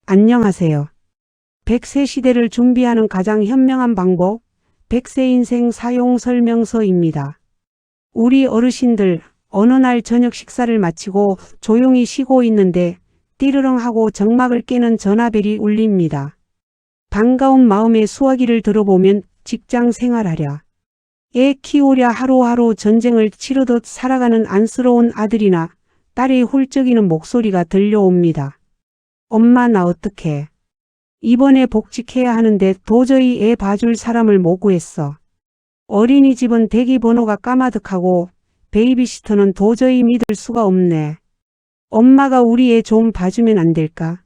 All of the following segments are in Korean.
안녕하세요. 100세 시대를 준비하는 가장 현명한 방법, 100세 인생 사용 설명서입니다. 우리 어르신들 어느 날 저녁 식사를 마치고 조용히 쉬고 있는데 띠르렁 하고 정막을 깨는 전화벨이 울립니다. 반가운 마음에 수화기를 들어보면 직장 생활하랴, 애 키우랴 하루하루 전쟁을 치르듯 살아가는 안쓰러운 아들이나 딸의 훌쩍이는 목소리가 들려옵니다. 엄마 나 어떡해. 이번에 복직해야 하는데 도저히 애 봐줄 사람을 못 구했어. 어린이집은 대기 번호가 까마득하고 베이비시터는 도저히 믿을 수가 없네. 엄마가 우리 애 좀 봐주면 안 될까?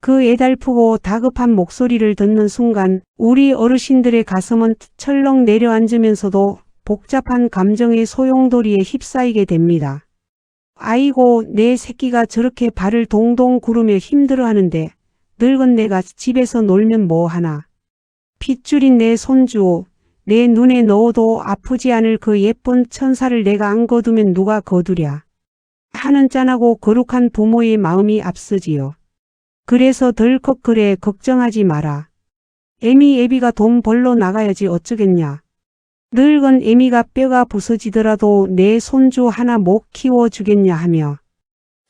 그 애달프고 다급한 목소리를 듣는 순간 우리 어르신들의 가슴은 철렁 내려앉으면서도 복잡한 감정의 소용돌이에 휩싸이게 됩니다. 아이고 내 새끼가 저렇게 발을 동동 구르며 힘들어하는데 늙은 내가 집에서 놀면 뭐하나. 핏줄인 내 손주, 내 눈에 넣어도 아프지 않을 그 예쁜 천사를 내가 안 거두면 누가 거두랴. 하는 짠하고 거룩한 부모의 마음이 앞서지요. 그래서 덜컥 그래 걱정하지 마라. 애미가 돈 벌러 나가야지 어쩌겠냐. 늙은 애미가 뼈가 부서지더라도 내 손주 하나 못 키워주겠냐 하며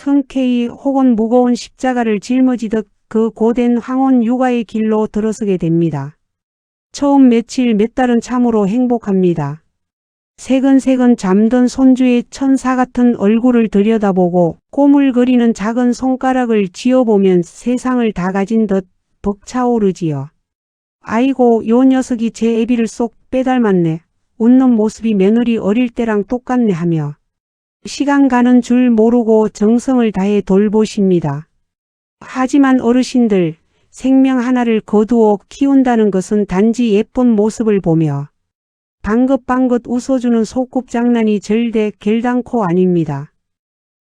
흔쾌히 혹은 무거운 십자가를 짊어지듯 그 고된 황혼 육아의 길로 들어서게 됩니다. 처음 며칠 몇 달은 참으로 행복합니다. 새근새근 잠든 손주의 천사 같은 얼굴을 들여다보고 꼬물거리는 작은 손가락을 쥐어보면 세상을 다 가진 듯 벅차오르지요. 아이고 요 녀석이 제 애비를 쏙 빼닮았네. 웃는 모습이 며느리 어릴 때랑 똑같네 하며 시간 가는 줄 모르고 정성을 다해 돌보십니다. 하지만 어르신들, 생명 하나를 거두어 키운다는 것은 단지 예쁜 모습을 보며 방긋방긋 웃어주는 소꿉장난이 절대 결단코 아닙니다.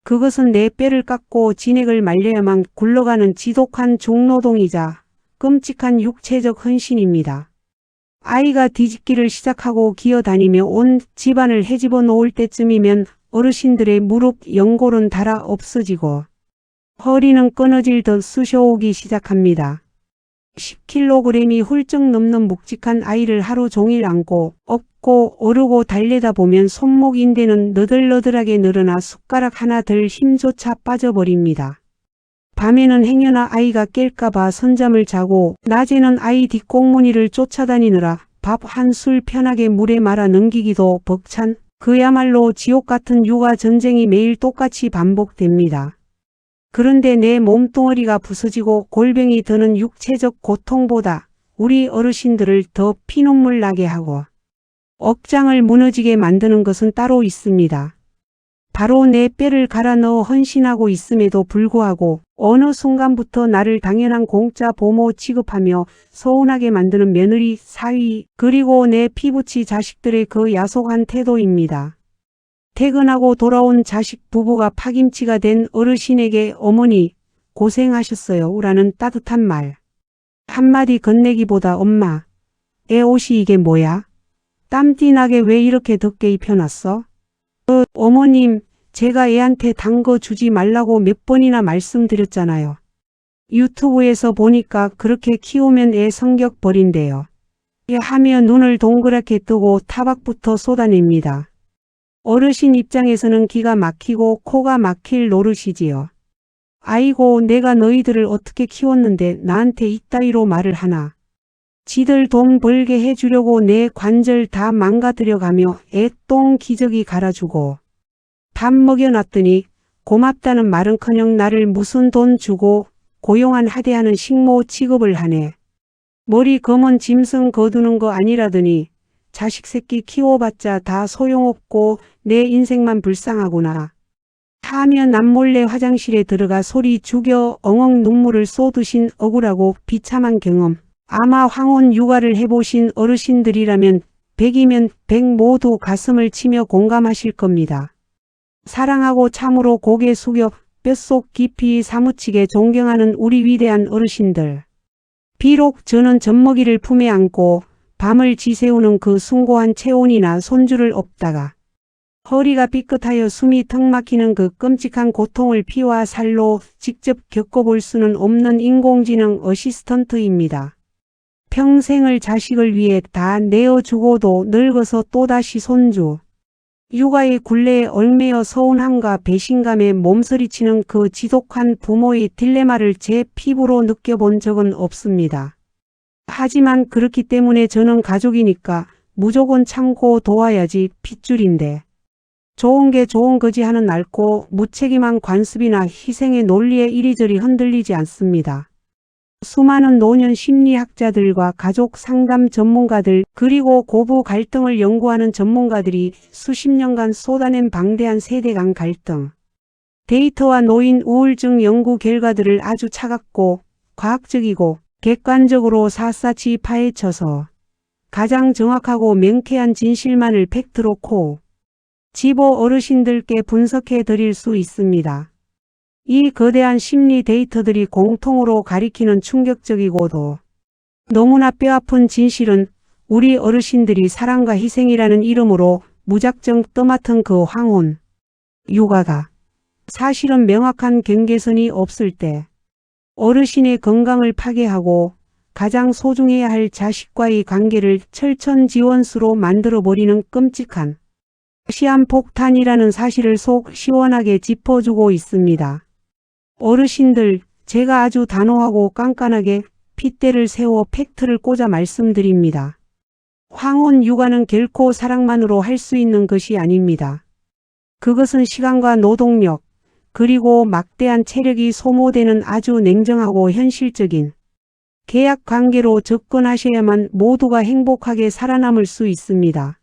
그것은 내 뼈를 깎고 진액을 말려야만 굴러가는 지독한 중노동이자 끔찍한 육체적 헌신입니다. 아이가 뒤집기를 시작하고 기어다니며 온 집안을 헤집어 놓을 때쯤이면 어르신들의 무릎 연골은 닳아 없어지고 허리는 끊어질 듯 쑤셔오기 시작합니다. 10kg이 훌쩍 넘는 묵직한 아이를 하루 종일 안고 업고 오르고 달래다 보면 손목 인대는 너덜너덜하게 늘어나 숟가락 하나 들 힘조차 빠져버립니다. 밤에는 행여나 아이가 깰까봐 선잠을 자고 낮에는 아이 뒷공무니를 쫓아다니느라 밥 한 술 편하게 물에 말아 넘기기도 벅찬 그야말로 지옥 같은 육아 전쟁이 매일 똑같이 반복됩니다. 그런데 내 몸뚱어리가 부서지고 골병이 드는 육체적 고통보다 우리 어르신들을 더 피눈물 나게 하고 억장을 무너지게 만드는 것은 따로 있습니다. 바로 내 뼈를 갈아 넣어 헌신하고 있음에도 불구하고 어느 순간부터 나를 당연한 공짜 보모 취급하며 서운하게 만드는 며느리, 사위, 그리고 내 피부치 자식들의 그 야속한 태도입니다. 퇴근하고 돌아온 자식 부부가 파김치가 된 어르신에게 어머니 고생하셨어요 라는 따뜻한 말 한마디 건네기보다 엄마, 애 옷이 이게 뭐야? 땀띠 나게 왜 이렇게 덥게 입혀놨어? 어머님, 제가 애한테 단 거 주지 말라고 몇 번이나 말씀드렸잖아요. 유튜브에서 보니까 그렇게 키우면 애 성격 버린대요. 하며 눈을 동그랗게 뜨고 타박부터 쏟아냅니다. 어르신 입장에서는 기가 막히고 코가 막힐 노릇이지요. 아이고 내가 너희들을 어떻게 키웠는데 나한테 이따위로 말을 하나. 지들 돈 벌게 해주려고 내 관절 다 망가뜨려가며 애 똥 기저귀 갈아주고 밥 먹여놨더니 고맙다는 말은커녕 나를 무슨 돈 주고 고용한 하대하는 식모 취급을 하네. 머리 검은 짐승 거두는 거 아니라더니 자식 새끼 키워봤자 다 소용없고 내 인생만 불쌍하구나. 하며 남몰래 화장실에 들어가 소리 죽여 엉엉 눈물을 쏟으신 억울하고 비참한 경험. 아마 황혼 육아를 해보신 어르신들이라면 100이면 100 모두 가슴을 치며 공감하실 겁니다. 사랑하고 참으로 고개 숙여 뼛속 깊이 사무치게 존경하는 우리 위대한 어르신들. 비록 저는 젖먹이를 품에 안고 밤을 지새우는 그 숭고한 체온이나 손주를 업다가 허리가 삐끗하여 숨이 턱 막히는 그 끔찍한 고통을 피와 살로 직접 겪어볼 수는 없는 인공지능 어시스턴트입니다. 평생을 자식을 위해 다 내어주고도 늙어서 또다시 손주. 육아의 굴레에 얽매여 서운함과 배신감에 몸서리치는 그 지독한 부모의 딜레마를 제 피부로 느껴본 적은 없습니다. 하지만 그렇기 때문에 저는 가족이니까 무조건 참고 도와야지 핏줄인데. 좋은 게 좋은 거지 하는 낡고 무책임한 관습이나 희생의 논리에 이리저리 흔들리지 않습니다. 수많은 노년 심리학자들과 가족 상담 전문가들 그리고 고부 갈등을 연구하는 전문가들이 수십 년간 쏟아낸 방대한 세대 간 갈등, 데이터와 노인 우울증 연구 결과들을 아주 차갑고 과학적이고 객관적으로 샅샅이 파헤쳐서 가장 정확하고 명쾌한 진실만을 팩트로 집어 어르신들께 분석해 드릴 수 있습니다. 이 거대한 심리 데이터들이 공통으로 가리키는 충격적이고도 너무나 뼈아픈 진실은 우리 어르신들이 사랑과 희생이라는 이름으로 무작정 떠맡은 그 황혼, 육아가 사실은 명확한 경계선이 없을 때 어르신의 건강을 파괴하고 가장 소중해야 할 자식과의 관계를 철천지원수로 만들어버리는 끔찍한 시한폭탄이라는 사실을 속 시원하게 짚어주고 있습니다. 어르신들, 제가 아주 단호하고 깐깐하게 핏대를 세워 팩트를 꽂아 말씀드립니다. 황혼 육아는 결코 사랑만으로 할 수 있는 것이 아닙니다. 그것은 시간과 노동력, 그리고 막대한 체력이 소모되는 아주 냉정하고 현실적인 계약 관계로 접근하셔야만 모두가 행복하게 살아남을 수 있습니다.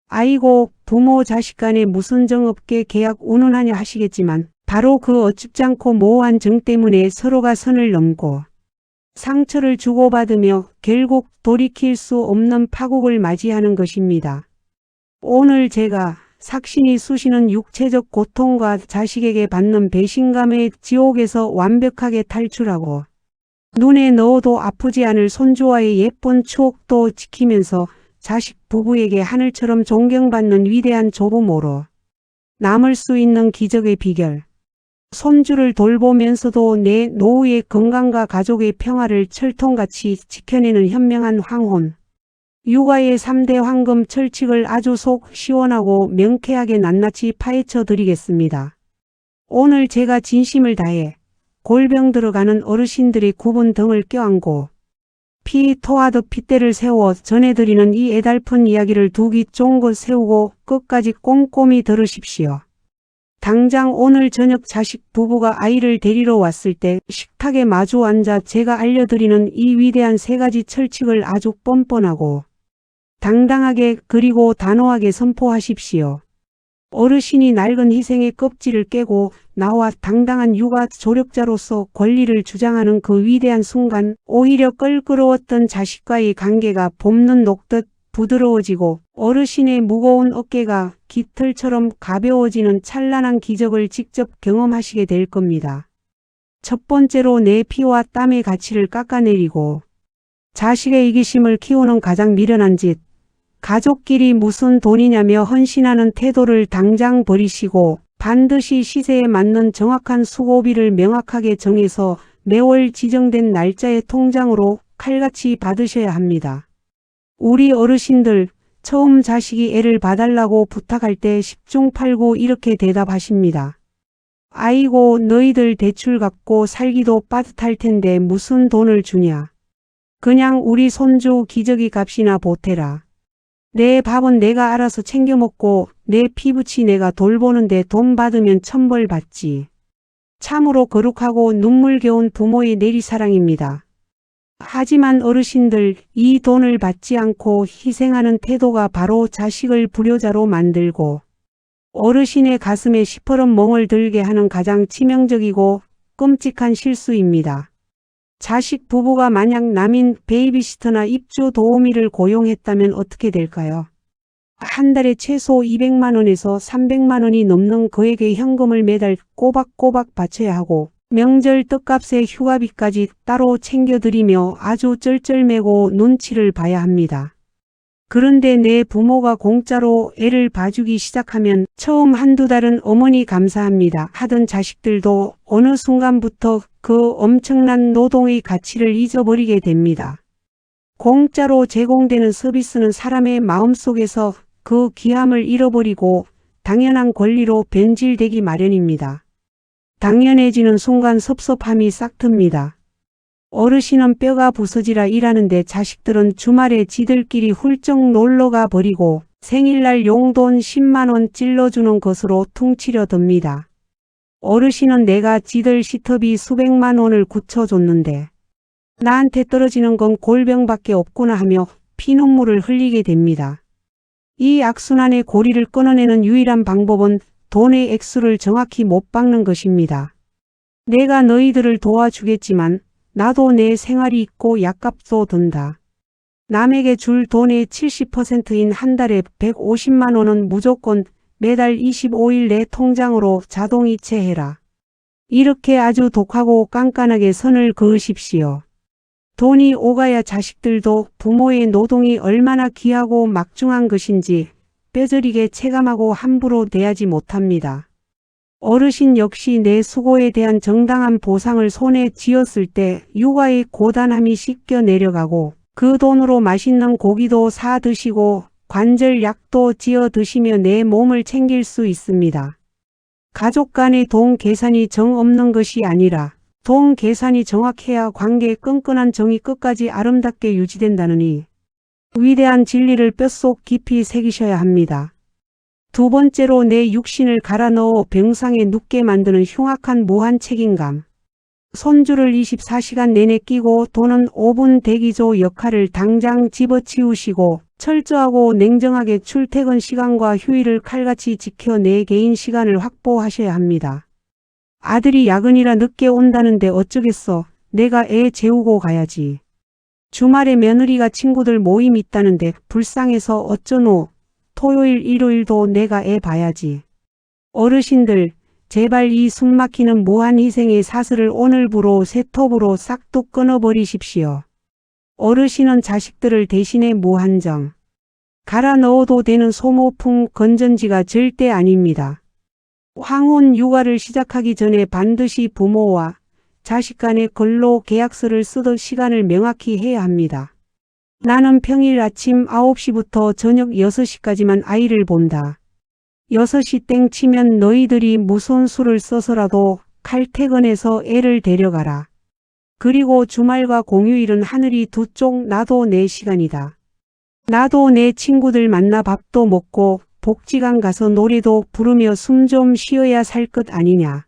아이고, 부모 자식 간에 무슨 정 없게 계약 운운하냐 하시겠지만 바로 그 어줍잖고 모호한 정 때문에 서로가 선을 넘고 상처를 주고받으며 결국 돌이킬 수 없는 파국을 맞이하는 것입니다. 오늘 제가 삭신이 쑤시는 육체적 고통과 자식에게 받는 배신감의 지옥에서 완벽하게 탈출하고 눈에 넣어도 아프지 않을 손주와의 예쁜 추억도 지키면서 자식 부부에게 하늘처럼 존경받는 위대한 조부모로 남을 수 있는 기적의 비결. 손주를 돌보면서도 내 노후의 건강과 가족의 평화를 철통같이 지켜내는 현명한 황혼. 육아의 3대 황금 철칙을 아주 속 시원하고 명쾌하게 낱낱이 파헤쳐 드리겠습니다. 오늘 제가 진심을 다해 골병 들어가는 어르신들의 굽은 등을 껴안고 피 토하듯 핏대를 세워 전해드리는 이 애달픈 이야기를 두 귀 쫑긋 세우고 끝까지 꼼꼼히 들으십시오. 당장 오늘 저녁 자식 부부가 아이를 데리러 왔을 때 식탁에 마주 앉아 제가 알려드리는 이 위대한 3가지 철칙을 아주 뻔뻔하고 당당하게 그리고 단호하게 선포하십시오. 어르신이 낡은 희생의 껍질을 깨고 나와 당당한 육아 조력자로서 권리를 주장하는 그 위대한 순간 오히려 껄끄러웠던 자식과의 관계가 봄눈 녹듯 부드러워지고 어르신의 무거운 어깨가 깃털처럼 가벼워지는 찬란한 기적을 직접 경험하시게 될 겁니다. 첫 번째로 내 피와 땀의 가치를 깎아내리고 자식의 이기심을 키우는 가장 미련한 짓, 가족끼리 무슨 돈이냐며 헌신하는 태도를 당장 버리시고 반드시 시세에 맞는 정확한 수고비를 명확하게 정해서 매월 지정된 날짜의 통장으로 칼같이 받으셔야 합니다. 우리 어르신들 처음 자식이 애를 봐달라고 부탁할 때 10중 8구 이렇게 대답하십니다. 아이고, 너희들 대출 갚고 살기도 빠듯할 텐데 무슨 돈을 주냐. 그냥 우리 손주 기저귀 값이나 보태라. 내 밥은 내가 알아서 챙겨 먹고 내 피부치 내가 돌보는데 돈 받으면 천벌 받지. 참으로 거룩하고 눈물겨운 부모의 내리사랑입니다. 하지만 어르신들, 이 돈을 받지 않고 희생하는 태도가 바로 자식을 불효자로 만들고 어르신의 가슴에 시퍼런 멍을 들게 하는 가장 치명적이고 끔찍한 실수입니다. 자식 부부가 만약 남인 베이비시터나 입주 도우미를 고용했다면 어떻게 될까요? 한 달에 최소 200만 원에서 300만 원이 넘는 그에게 현금을 매달 꼬박꼬박 바쳐야 하고 명절 떡값에 휴가비까지 따로 챙겨드리며 아주 쩔쩔매고 눈치를 봐야 합니다. 그런데 내 부모가 공짜로 애를 봐주기 시작하면 처음 한두 달은 어머니 감사합니다 하던 자식들도 어느 순간부터 그 엄청난 노동의 가치를 잊어버리게 됩니다. 공짜로 제공되는 서비스는 사람의 마음속에서 그 귀함을 잃어버리고 당연한 권리로 변질되기 마련입니다. 당연해지는 순간 섭섭함이 싹 틉니다. 어르신은 뼈가 부서지라 일하는데 자식들은 주말에 지들끼리 훌쩍 놀러가 버리고 생일날 용돈 10만원 찔러주는 것으로 퉁치려 듭니다. 어르신은 내가 지들 시터비 수백만 원을 굳혀줬는데 나한테 떨어지는 건 골병밖에 없구나 하며 피눈물을 흘리게 됩니다. 이 악순환의 고리를 끊어내는 유일한 방법은 돈의 액수를 정확히 못 박는 것입니다. 내가 너희들을 도와주겠지만 나도 내 생활이 있고 약값도 든다. 남에게 줄 돈의 70%인 한 달에 150만 원은 무조건 매달 25일 내 통장으로 자동이체해라. 이렇게 아주 독하고 깐깐하게 선을 그으십시오. 돈이 오가야 자식들도 부모의 노동이 얼마나 귀하고 막중한 것인지 뼈저리게 체감하고 함부로 대하지 못합니다. 어르신 역시 내 수고에 대한 정당한 보상을 손에 쥐었을 때 육아의 고단함이 씻겨 내려가고 그 돈으로 맛있는 고기도 사 드시고 관절 약도 지어 드시며 내 몸을 챙길 수 있습니다. 가족 간의 돈 계산이 정 없는 것이 아니라 돈 계산이 정확해야 관계의 끈끈한 정이 끝까지 아름답게 유지된다느니 위대한 진리를 뼛속 깊이 새기셔야 합니다. 두 번째로 내 육신을 갈아 넣어 병상에 눕게 만드는 흉악한 무한 책임감. 손주를 24시간 내내 끼고 도는 5분 대기조 역할을 당장 집어치우시고 철저하고 냉정하게 출퇴근 시간과 휴일을 칼같이 지켜 내 개인 시간을 확보하셔야 합니다. 아들이 야근이라 늦게 온다는데 어쩌겠어. 내가 애 재우고 가야지. 주말에 며느리가 친구들 모임 있다는데 불쌍해서 어쩌노. 토요일 일요일도 내가 애 봐야지. 어르신들 제발 이 숨막히는 무한 희생의 사슬을 오늘부로 새톱으로 싹둑 끊어버리십시오. 어르신은 자식들을 대신해 무한정 갈아 넣어도 되는 소모품 건전지가 절대 아닙니다. 황혼 육아를 시작하기 전에 반드시 부모와 자식 간의 근로 계약서를 쓰듯 시간을 명확히 해야 합니다. 나는 평일 아침 9시부터 저녁 6시까지만 아이를 본다. 6시 땡 치면 너희들이 무슨 수를 써서라도 칼퇴근해서 애를 데려가라. 그리고 주말과 공휴일은 하늘이 두 쪽 나도 내 시간이다. 나도 내 친구들 만나 밥도 먹고 복지관 가서 노래도 부르며 숨 좀 쉬어야 살 것 아니냐.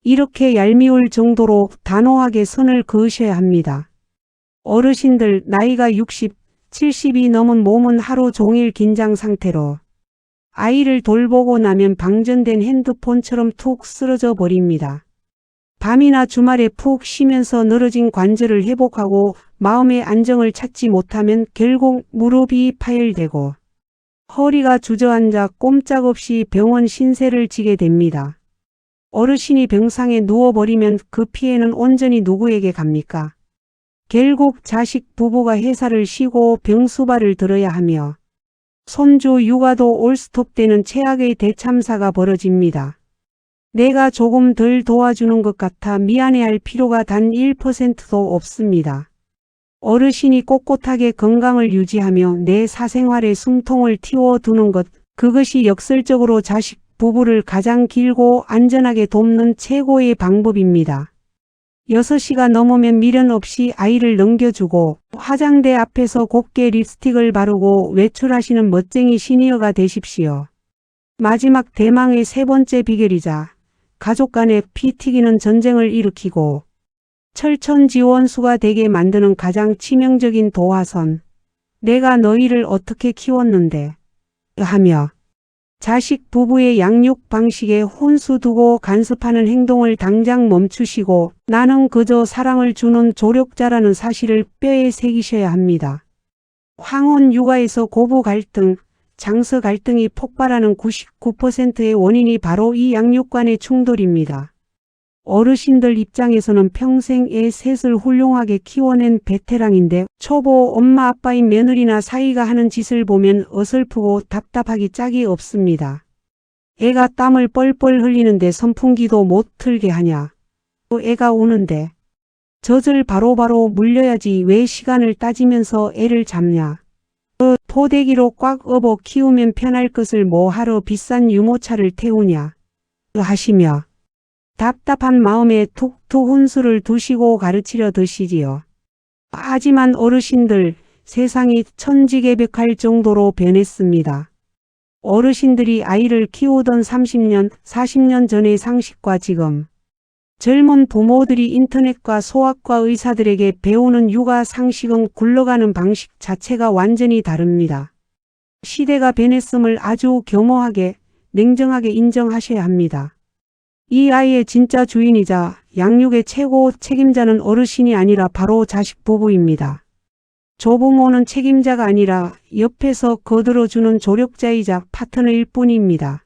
이렇게 얄미울 정도로 단호하게 선을 그으셔야 합니다. 어르신들 나이가 60, 70이 넘은 몸은 하루 종일 긴장 상태로 아이를 돌보고 나면 방전된 핸드폰처럼 툭 쓰러져 버립니다. 밤이나 주말에 푹 쉬면서 늘어진 관절을 회복하고 마음의 안정을 찾지 못하면 결국 무릎이 파열되고 허리가 주저앉아 꼼짝없이 병원 신세를 지게 됩니다. 어르신이 병상에 누워버리면 그 피해는 온전히 누구에게 갑니까? 결국 자식 부부가 회사를 쉬고 병수발을 들어야 하며 손주 육아도 올스톱되는 최악의 대참사가 벌어집니다. 내가 조금 덜 도와주는 것 같아 미안해할 필요가 단 1%도 없습니다. 어르신이 꼿꼿하게 건강을 유지하며 내 사생활에 숨통을 틔워두는 것, 그것이 역설적으로 자식 부부를 가장 길고 안전하게 돕는 최고의 방법입니다. 6시가 넘으면 미련 없이 아이를 넘겨주고 화장대 앞에서 곱게 립스틱을 바르고 외출하시는 멋쟁이 시니어가 되십시오. 마지막 대망의 세 번째 비결이자 가족 간에 피 튀기는 전쟁을 일으키고 철천지원수가 되게 만드는 가장 치명적인 도화선. 내가 너희를 어떻게 키웠는데 하며 자식 부부의 양육 방식에 혼수 두고 간섭하는 행동을 당장 멈추시고 나는 그저 사랑을 주는 조력자라는 사실을 뼈에 새기셔야 합니다. 황혼 육아에서 고부 갈등, 장서 갈등이 폭발하는 99%의 원인이 바로 이 양육 간의 충돌입니다. 어르신들 입장에서는 평생 애 셋을 훌륭하게 키워낸 베테랑인데 초보 엄마 아빠인 며느리나 사위가 하는 짓을 보면 어설프고 답답하기 짝이 없습니다. 애가 땀을 뻘뻘 흘리는데 선풍기도 못 틀게 하냐. 또 애가 우는데 젖을 바로바로 물려야지 왜 시간을 따지면서 애를 잡냐. 포대기로 꽉 업어 키우면 편할 것을 뭐하러 비싼 유모차를 태우냐. 하시며 답답한 마음에 툭툭 혼수를 두시고 가르치려 드시지요. 하지만 어르신들 세상이 천지개벽할 정도로 변했습니다. 어르신들이 아이를 키우던 30년, 40년 전의 상식과 지금 젊은 부모들이 인터넷과 소아과 의사들에게 배우는 육아 상식은 굴러가는 방식 자체가 완전히 다릅니다. 시대가 변했음을 아주 겸허하게, 냉정하게 인정하셔야 합니다. 이 아이의 진짜 주인이자 양육의 최고 책임자는 어르신이 아니라 바로 자식 부부입니다. 조부모는 책임자가 아니라 옆에서 거들어주는 조력자이자 파트너일 뿐입니다.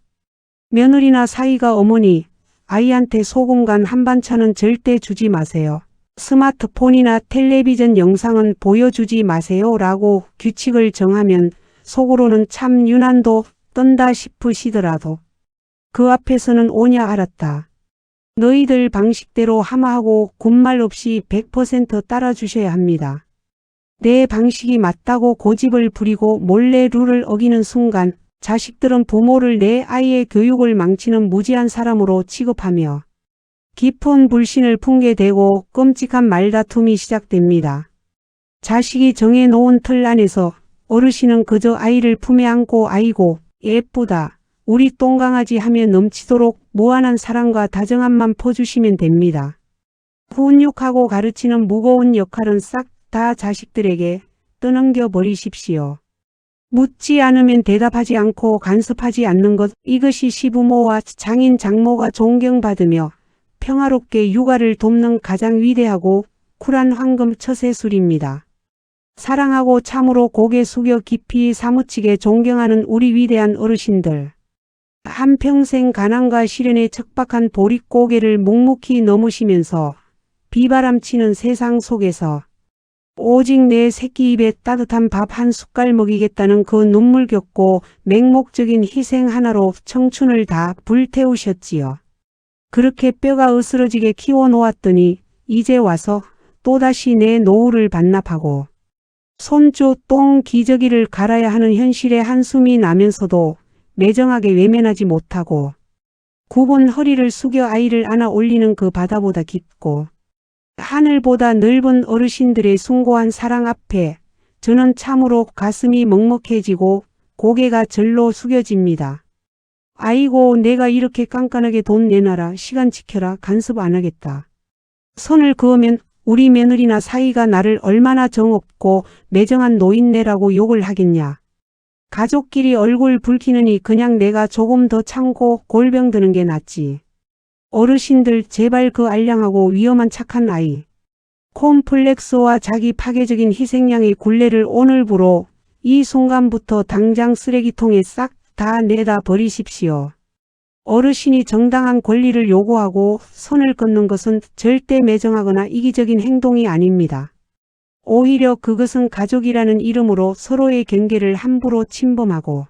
며느리나 사위가 어머니, 아이한테 소금간 한반찬은 절대 주지 마세요. 스마트폰이나 텔레비전 영상은 보여주지 마세요 라고 규칙을 정하면 속으로는 참 유난도 떤다 싶으시더라도 그 앞에서는 오냐 알았다. 너희들 방식대로 하마하고 군말 없이 100% 따라주셔야 합니다. 내 방식이 맞다고 고집을 부리고 몰래 룰을 어기는 순간 자식들은 부모를 내 아이의 교육을 망치는 무지한 사람으로 취급하며 깊은 불신을 품게 되고 끔찍한 말다툼이 시작됩니다. 자식이 정해놓은 틀 안에서 어르신은 그저 아이를 품에 안고 아이고 예쁘다, 우리 똥강아지 하며 넘치도록 무한한 사랑과 다정함만 퍼주시면 됩니다. 훈육하고 가르치는 무거운 역할은 싹 다 자식들에게 떠넘겨 버리십시오. 묻지 않으면 대답하지 않고 간섭하지 않는 것, 이것이 시부모와 장인 장모가 존경받으며 평화롭게 육아를 돕는 가장 위대하고 쿨한 황금 처세술입니다. 사랑하고 참으로 고개 숙여 깊이 사무치게 존경하는 우리 위대한 어르신들. 한평생 가난과 시련에 척박한 보릿고개를 묵묵히 넘으시면서 비바람치는 세상 속에서 오직 내 새끼 입에 따뜻한 밥 한 숟갈 먹이겠다는 그 눈물겹고 맹목적인 희생 하나로 청춘을 다 불태우셨지요. 그렇게 뼈가 으스러지게 키워놓았더니 이제 와서 또다시 내 노후를 반납하고 손주 똥 기저귀를 갈아야 하는 현실에 한숨이 나면서도 매정하게 외면하지 못하고 굽은 허리를 숙여 아이를 안아 올리는 그 바다보다 깊고 하늘보다 넓은 어르신들의 숭고한 사랑 앞에 저는 참으로 가슴이 먹먹해지고 고개가 절로 숙여집니다. 아이고 내가 이렇게 깐깐하게 돈 내놔라, 시간 지켜라, 간섭 안 하겠다. 선을 그으면 우리 며느리나 사위가 나를 얼마나 정없고 매정한 노인네라고 욕을 하겠냐. 가족끼리 얼굴 붉히느니 그냥 내가 조금 더 참고 골병 드는 게 낫지. 어르신들 제발 그 알량하고 위험한 착한 아이. 콤플렉스와 자기 파괴적인 희생양의 굴레를 오늘부로 이 순간부터 당장 쓰레기통에 싹 다 내다 버리십시오. 어르신이 정당한 권리를 요구하고 선을 끊는 것은 절대 매정하거나 이기적인 행동이 아닙니다. 오히려 그것은 가족이라는 이름으로 서로의 경계를 함부로 침범하고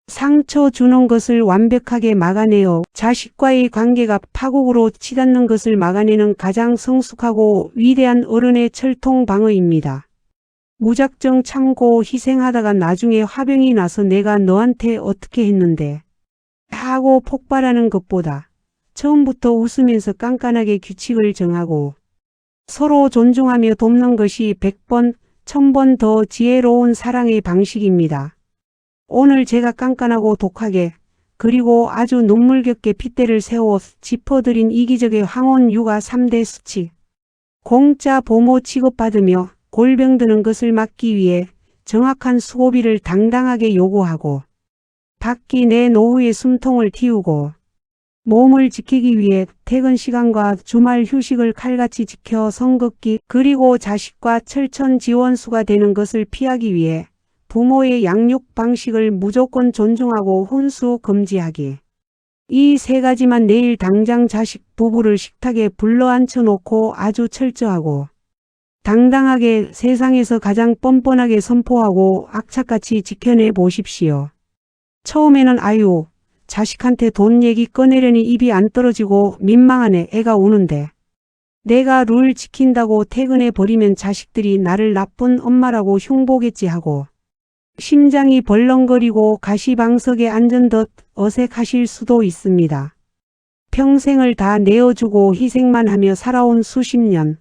상처 주는 것을 완벽하게 막아내어 자식과의 관계가 파국으로 치닫는 것을 막아내는 가장 성숙하고 위대한 어른의 철통 방어입니다. 무작정 참고 희생하다가 나중에 화병이 나서 내가 너한테 어떻게 했는데 하고 폭발하는 것보다 처음부터 웃으면서 깐깐하게 규칙을 정하고 서로 존중하며 돕는 것이 100번, 1000번 더 지혜로운 사랑의 방식입니다. 오늘 제가 깐깐하고 독하게 그리고 아주 눈물겹게 핏대를 세워 짚어드린 이기적의 황혼 육아 3대 수칙. 공짜 부모 취급받으며 골병 드는 것을 막기 위해 정확한 수고비를 당당하게 요구하고 밖이 내 노후의 숨통을 틔우고 몸을 지키기 위해 퇴근 시간과 주말 휴식을 칼같이 지켜 성급기 그리고 자식과 철천 지원수가 되는 것을 피하기 위해 부모의 양육 방식을 무조건 존중하고 혼수 금지하기. 이 세 가지만 내일 당장 자식 부부를 식탁에 불러 앉혀놓고 아주 철저하고 당당하게 세상에서 가장 뻔뻔하게 선포하고 악착같이 지켜내 보십시오. 처음에는 아유, 자식한테 돈 얘기 꺼내려니 입이 안 떨어지고 민망하네 애가 우는데. 내가 룰 지킨다고 퇴근해 버리면 자식들이 나를 나쁜 엄마라고 흉보겠지 하고 심장이 벌렁거리고 가시방석에 앉은 듯 어색하실 수도 있습니다. 평생을 다 내어주고 희생만 하며 살아온 수십 년.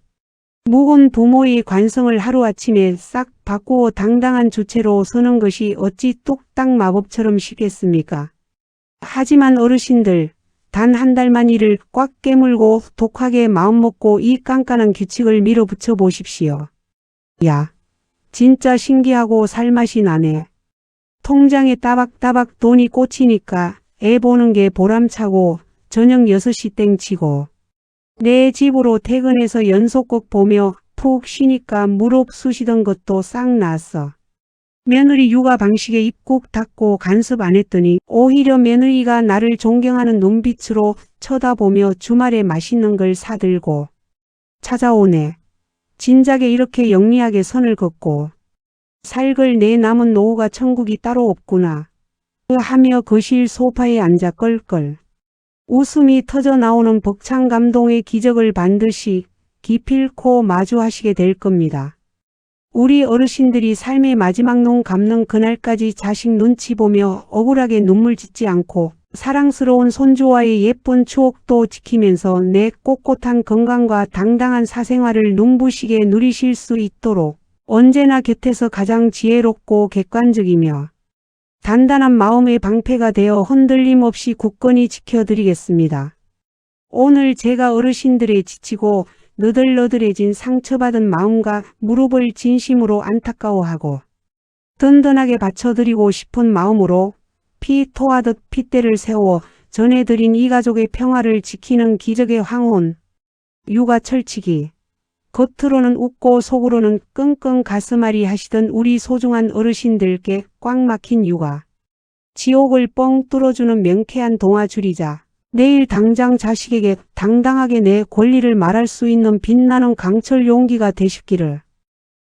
묵은 부모의 관성을 하루아침에 싹 바꾸어 당당한 주체로 서는 것이 어찌 뚝딱 마법처럼 쉽겠습니까? 하지만 어르신들, 단 한 달만 이를 꽉 깨물고 독하게 마음먹고 이 깐깐한 규칙을 밀어붙여 보십시오. 야, 진짜 신기하고 살맛이 나네. 통장에 따박따박 돈이 꽂히니까 애 보는 게 보람차고 저녁 6시 땡치고 내 집으로 퇴근해서 연속극 보며 푹 쉬니까 무릎 쑤시던 것도 싹 나았어. 며느리 육아 방식에 입국 닫고 간섭 안 했더니 오히려 며느리가 나를 존경하는 눈빛으로 쳐다보며 주말에 맛있는 걸 사들고 찾아오네. 진작에 이렇게 영리하게 선을 긋고 살걸 내 남은 노후가 천국이 따로 없구나 하며 거실 소파에 앉아 껄껄 웃음이 터져 나오는 벅찬 감동의 기적을 반드시 기필코 마주하시게 될 겁니다. 우리 어르신들이 삶의 마지막 눈 감는 그날까지 자식 눈치 보며 억울하게 눈물 짓지 않고 사랑스러운 손주와의 예쁜 추억도 지키면서 내 꼿꼿한 건강과 당당한 사생활을 눈부시게 누리실 수 있도록 언제나 곁에서 가장 지혜롭고 객관적이며 단단한 마음의 방패가 되어 흔들림 없이 굳건히 지켜드리겠습니다. 오늘 제가 어르신들의 지치고 너덜너덜해진 상처받은 마음과 무릎을 진심으로 안타까워하고 든든하게 받쳐드리고 싶은 마음으로 피 토하듯 핏대를 세워 전해드린 이 가족의 평화를 지키는 기적의 황혼, 육아 철칙이 겉으로는 웃고 속으로는 끙끙 가슴앓이 하시던 우리 소중한 어르신들께 꽉 막힌 육아, 지옥을 뻥 뚫어주는 명쾌한 동화줄이자 내일 당장 자식에게 당당하게 내 권리를 말할 수 있는 빛나는 강철 용기가 되시기를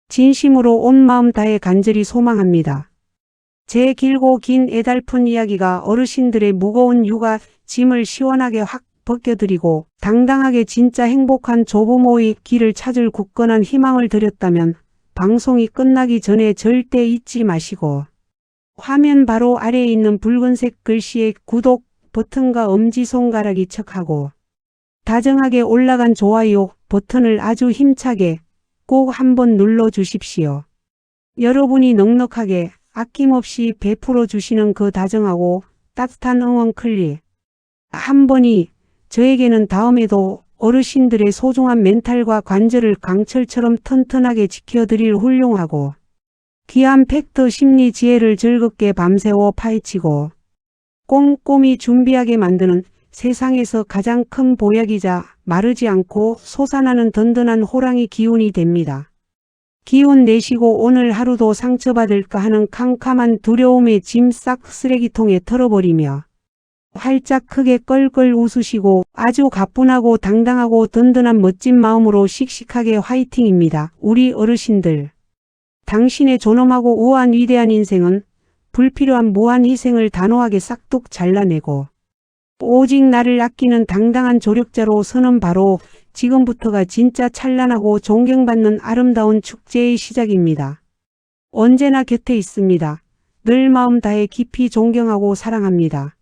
진심으로 온 마음 다해 간절히 소망합니다. 제 길고 긴 애달픈 이야기가 어르신들의 무거운 육아 짐을 시원하게 확 벗겨드리고 당당하게 진짜 행복한 조부모의 길을 찾을 굳건한 희망을 드렸다면 방송이 끝나기 전에 절대 잊지 마시고 화면 바로 아래에 있는 붉은색 글씨의 구독 버튼과 엄지손가락이 척하고 다정하게 올라간 좋아요 버튼을 아주 힘차게 꼭 한번 눌러주십시오. 여러분이 넉넉하게 아낌없이 베풀어 주시는 그 다정하고 따뜻한 응원 클릭 한 번이 저에게는 다음에도 어르신들의 소중한 멘탈과 관절을 강철처럼 튼튼하게 지켜드릴 훌륭하고 귀한 팩트 심리 지혜를 즐겁게 밤새워 파헤치고 꼼꼼히 준비하게 만드는 세상에서 가장 큰 보약이자 마르지 않고 솟아나는 든든한 호랑이 기운이 됩니다. 기운 내시고 오늘 하루도 상처받을까 하는 캄캄한 두려움의 짐 싹 쓰레기통에 털어버리며 활짝 크게 껄껄 웃으시고 아주 가뿐하고 당당하고 든든한 멋진 마음으로 씩씩하게 화이팅입니다. 우리 어르신들. 당신의 존엄하고 우아한 위대한 인생은 불필요한 무한 희생을 단호하게 싹둑 잘라내고 오직 나를 아끼는 당당한 조력자로 서는 바로 지금부터가 진짜 찬란하고 존경받는 아름다운 축제의 시작입니다. 언제나 곁에 있습니다. 늘 마음 다해 깊이 존경하고 사랑합니다.